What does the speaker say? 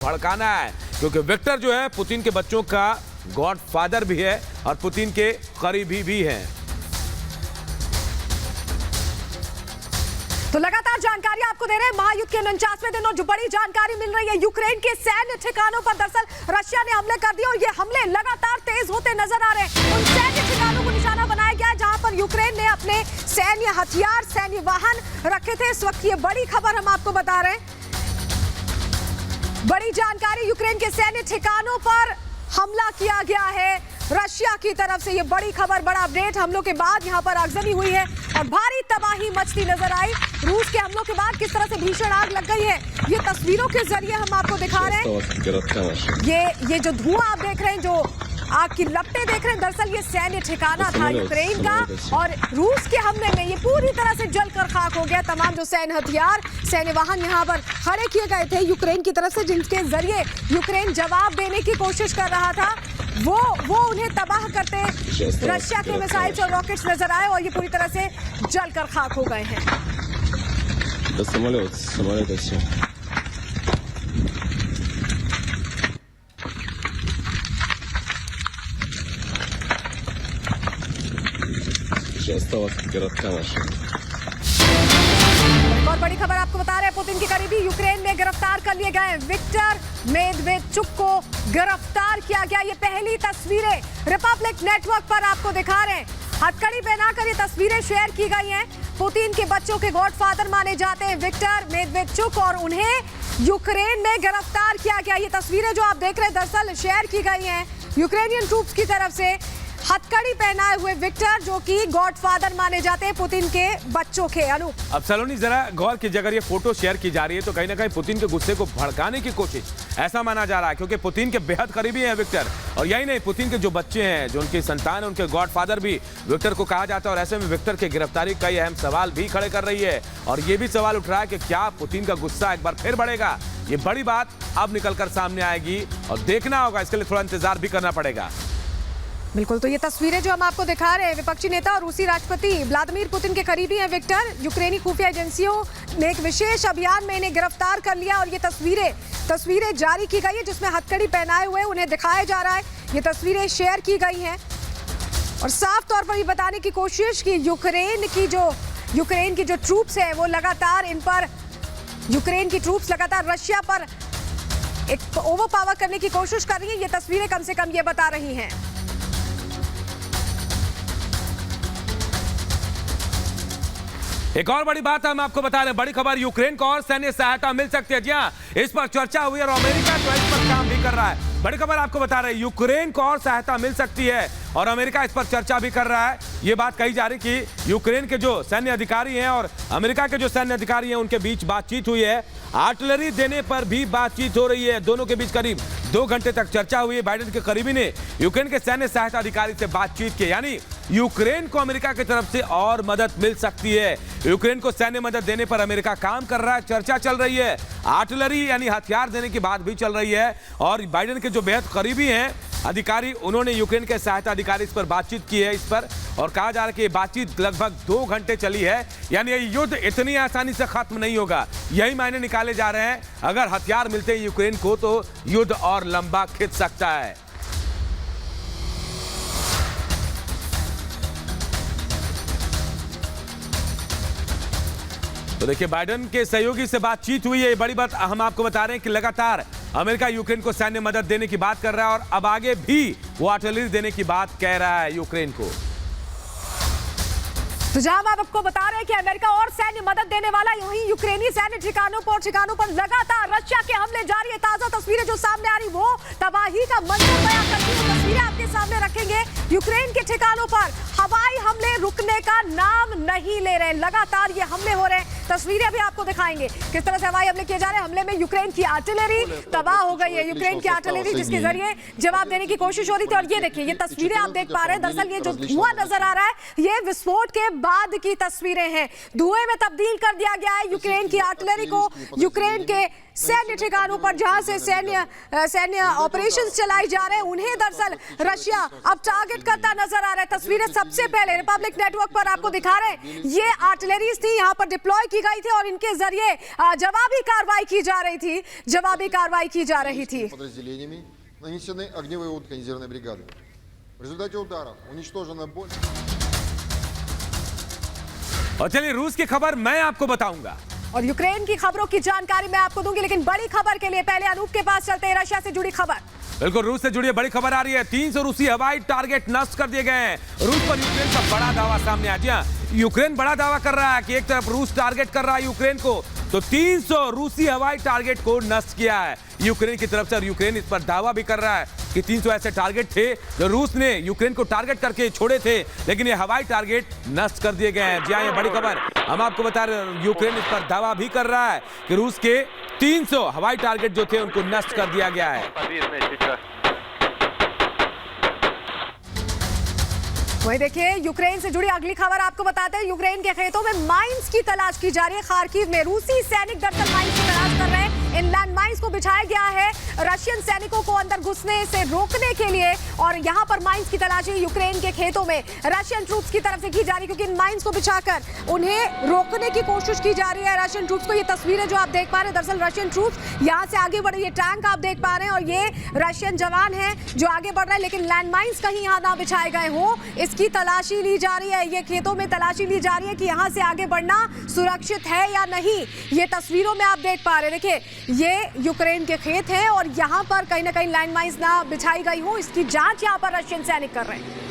भड़काना है, क्योंकि विक्टर जो है पुतिन के बच्चों का गॉडफादर भी है और पुतिन के करीबी भी हैं। तो लगातार जानकारी आपको दे रहे हैं महायुद्ध के 49वें दिन और जो बड़ी जानकारी मिल रही है यूक्रेन के सैन्य ठिकानों पर दरअसल रशिया ने हमले कर दिए और ये हमले लगातार तेज होते नजर आ रहे हैं। उन सैन्य ठिकानों को निशाना बनाया गया जहां पर यूक्रेन ने अपने सैन्य हथियार, सैन्य वाहन रखे थे। इस वक्त ये बड़ी खबर हम आपको बता रहे हैं। बड़ी जानकारी, यूक्रेन के सैन्य ठिकानों पर हमला किया गया है रशिया की तरफ से। ये बड़ी खबर, बड़ा अपडेट। हमलों के बाद यहां पर आगजनी हुई है और भारी तबाही मचती नजर आई। रूस के हमलों के बाद किस तरह से भीषण आग लग गई है, ये तस्वीरों के जरिए हम आपको दिखा रहे हैं। ये जो धुआं आप देख रहे हैं, जो आग की लपटें देख रहे हैं, दरअसल ये सैन्य ठिकाना था यूक्रेन का और रूस के हमले में ये पूरी तरह से जलकर खाक हो गया। तमाम जो सैन्य हथियार, सैन्य वाहन यहाँ पर खड़े किए गए थे यूक्रेन की तरफ से, जिनके जरिए यूक्रेन जवाब देने की कोशिश कर रहा था, वो उन्हें तबाह करते रशिया के मिसाइल्स और रॉकेट्स नजर आए और ये पूरी तरह से जलकर खाक हो गए हैं। और बड़ी खबर आपको बता रहे हैं, पुतिन के करीबी यूक्रेन में गिरफ्तार कर लिए गए। विक्टर मेदवेदेचुक को गिरफ्तार किया गया। ये पहली तस्वीरें रिपब्लिक नेटवर्क पर आपको दिखा रहे हैं। हथकड़ी पहनाकर ये तस्वीरें शेयर की गई हैं। पुतिन के बच्चों के गॉडफादर माने जाते हैं विक्टर मेदवेदेचुक और उन्हें यूक्रेन में गिरफ्तार किया गया। ये तस्वीरें जो आप देख रहे हैं दरअसल शेयर की गई हैं यूक्रेनियन ट्रूप्स की तरफ से। हथकड़ी पहनाए हुए विक्टर, जो कि गॉडफादर माने जाते हैं पुतिन के बच्चों के। अनु, अब सलोनी जरा गौर की, अगर ये फोटो शेयर की जा रही है तो कहीं ना कहीं पुतिन के गुस्से को भड़काने की कोशिश ऐसा माना जा रहा है, क्योंकि पुतिन के बेहद करीबी हैं विक्टर। और यही नहीं, पुतिन के जो बच्चे हैं, जो उनकी संतान है, उनके गॉडफादर भी विक्टर को कहा जाता है। और ऐसे में विक्टर की गिरफ्तारी कई अहम सवाल भी खड़े कर रही है और ये भी सवाल उठ रहा है कि क्या पुतिन का गुस्सा एक बार फिर बढ़ेगा। ये बड़ी बात अब निकलकर सामने आएगी और देखना होगा, इसके लिए थोड़ा इंतजार भी करना पड़ेगा। बिल्कुल, तो ये तस्वीरें जो हम आपको दिखा रहे हैं, विपक्षी नेता और रूसी राष्ट्रपति व्लादिमीर पुतिन के करीबी हैं विक्टर। यूक्रेनी खुफिया एजेंसियों ने एक विशेष अभियान में इन्हें गिरफ्तार कर लिया और ये तस्वीरें जारी की गई है, जिसमें हथकड़ी पहनाए हुए उन्हें दिखाया जा रहा है। ये तस्वीरें शेयर की गई हैं और साफ तौर पर ये बताने की कोशिश की यूक्रेन की जो ट्रूप्स है वो लगातार यूक्रेन की ट्रूप्स लगातार रशिया पर एक ओवर पावर करने की कोशिश कर रही है। ये तस्वीरें कम से कम ये बता रही हैं। एक और बड़ी बात हम आपको बता रहे हैं, बड़ी खबर, यूक्रेन को और सैन्य सहायता मिल सकती है। जी हाँ, इस पर चर्चा हुई और अमेरिका तो इस पर काम भी कर रहा है। बड़ी खबर आपको बता रहे हैं, यूक्रेन को और सहायता मिल सकती है और अमेरिका इस पर चर्चा भी कर रहा है। ये बात कही जा रही कि यूक्रेन के जो सैन्य अधिकारी हैं और अमेरिका के जो सैन्य अधिकारी हैं, उनके बीच बातचीत हुई है। आर्टिलरी देने पर भी बातचीत हो रही है। दोनों के बीच करीब 2 घंटे तक चर्चा हुई है। बाइडेन के करीबी ने यूक्रेन के सैन्य सहायता अधिकारी से बातचीत की, यानी यूक्रेन को अमेरिका की तरफ से और मदद मिल सकती है। यूक्रेन को सैन्य मदद देने पर अमेरिका काम कर रहा है, चर्चा चल रही है। आर्टिलरी यानी हथियार देने की बात भी चल रही है और बाइडेन के जो बेहद करीबी हैं अधिकारी, उन्होंने यूक्रेन के सहायता अधिकारी इस पर बातचीत की है इस पर, और कहा जा रहा है कि ये बातचीत लगभग 2 घंटे चली है। यानी ये युद्ध इतनी आसानी से खत्म नहीं होगा, यही मायने निकाले जा रहे हैं। अगर हथियार मिलते हैं यूक्रेन को तो युद्ध और लंबा खिंच सकता है। तो देखिए, बाइडेन के सहयोगी से बातचीत हुई है। बड़ी बात हम आपको बता रहे हैं कि लगातार अमेरिका यूक्रेन को सैन्य मदद देने की बात कर रहा है और अब आगे भी वो आर्टिलरी देने की बात कह रहा है यूक्रेन को। तो जहां आप आपको बता रहे हैं कि अमेरिका और सैन्य मदद देने वाला, वहीं यूक्रेनी सैन्य ठिकानों पर लगातार रशिया के हमले जारी है। ताजा तस्वीरें जो सामने आ रही वो तबाही का मंजर बयां करती है। तस्वीरें आपके सामने रखेंगे। यूक्रेन के ठिकानों पर हवाई हमले रुकने का नाम नहीं ले रहे, लगातार ये हमले हो रहे हैं। तस्वीरें भी आपको दिखाएंगे किस तरह से हवाई हमले किए जा रहे हैं। हमले में यूक्रेन की आर्टिलरी तबाह हो गई है, यूक्रेन की आर्टिलरी जिसके जरिए जवाब देने की कोशिश हो रही थी। और ये देखिए, ये तस्वीरें आप देख पा रहे हैं, दरअसल ये जो धुआं नजर आ रहा है ये विस्फोट के बाद की तस्वीरें हैं। धुएं में तब्दील कर दिया गया है यूक्रेन की आर्टिलरी को। यूक्रेन के सैन्य ठिकानों पर जहां से सैन्य ऑपरेशंस चलाई जा रहे हैं, उन्हें दरअसल रशिया अब टारगेट करता नजर आ रहा है। तस्वीरें सबसे पहले रिपब्लिक नेटवर्क पर आपको दिखा रहे हैं, ये आर्टिलरीज थी, यहां पर डिप्लॉय की की गई थी और इनके जरिए जवाबी कार्रवाई की जा रही थी, подразделениями нанесены огневые удары континентальной бригады. В результате ударов уничтожена более... और चलिए रूस की खबर मैं आपको बताऊंगा और यूक्रेन की खबरों की जानकारी मैं आपको दूंगी, लेकिन बड़ी खबर के लिए पहले अनूप के पास चलते हैं। रशिया से जुड़ी खबर, बिल्कुल रूस से जुड़ी बड़ी खबर आ रही है। 300 रूसी हवाई टारगेट नष्ट कर दिए गए हैं। रूस पर यूक्रेन का बड़ा दावा सामने आ गया। यूक्रेन बड़ा दावा कर रहा है कि एक तरफ रूस टारगेट कर रहा है यूक्रेन को, तो 300 रूसी हवाई टारगेट को नष्ट किया है यूक्रेन की तरफ से। और यूक्रेन इस पर दावा भी कर रहा है कि 300 ऐसे टारगेट थे जो रूस ने यूक्रेन को टारगेट करके छोड़े थे, लेकिन ये हवाई टारगेट नष्ट कर दिए गए हैं। जी हाँ, ये बड़ी खबर हम आपको बता रहे हैं। यूक्रेन इस पर दावा भी कर रहा है कि रूस के 300 हवाई टारगेट जो थे उनको नष्ट कर दिया गया है। वही देखिए, यूक्रेन से जुड़ी अगली खबर आपको बताते हैं। यूक्रेन के खेतों में माइंस की तलाश की जा रही है। खार्किव में रूसी सैनिक दरअसल माइंस की तलाश कर रहे हैं। इन लैंड माइंस को बिछाया गया है रशियन सैनिकों को अंदर घुसने से रोकने के लिए, और यहां पर माइंस की तलाशी यूक्रेन के खेतों में रशियन ट्रूप्स की तरफ से की जा रही है, क्योंकि इन माइंस को बिछाकर उन्हें रोकने की कोशिश की जा रही है रशियन ट्रूप्स को। ये तस्वीरें जो आप देख पा रहे हैं, दरअसल रशियन ट्रूप्स यहां से आगे बढ़ रहे, ये टैंक आप देख पा रहे हैं, और ये रशियन जवान है जो आगे बढ़ रहे हैं, लेकिन लैंड माइंस कहीं यहां ना बिछाए गए हो, इसकी तलाशी ली जा रही है। ये खेतों में तलाशी ली जा रही है कि यहां से आगे बढ़ना सुरक्षित है या नहीं। ये तस्वीरों में आप देख पा रहे हैं, देखिए ये यूक्रेन के खेत हैं और यहां पर कहीं ना कहीं लैंड माइंस ना बिछाई गई हो, इसकी जांच यहां पर रशियन सैनिक कर रहे हैं।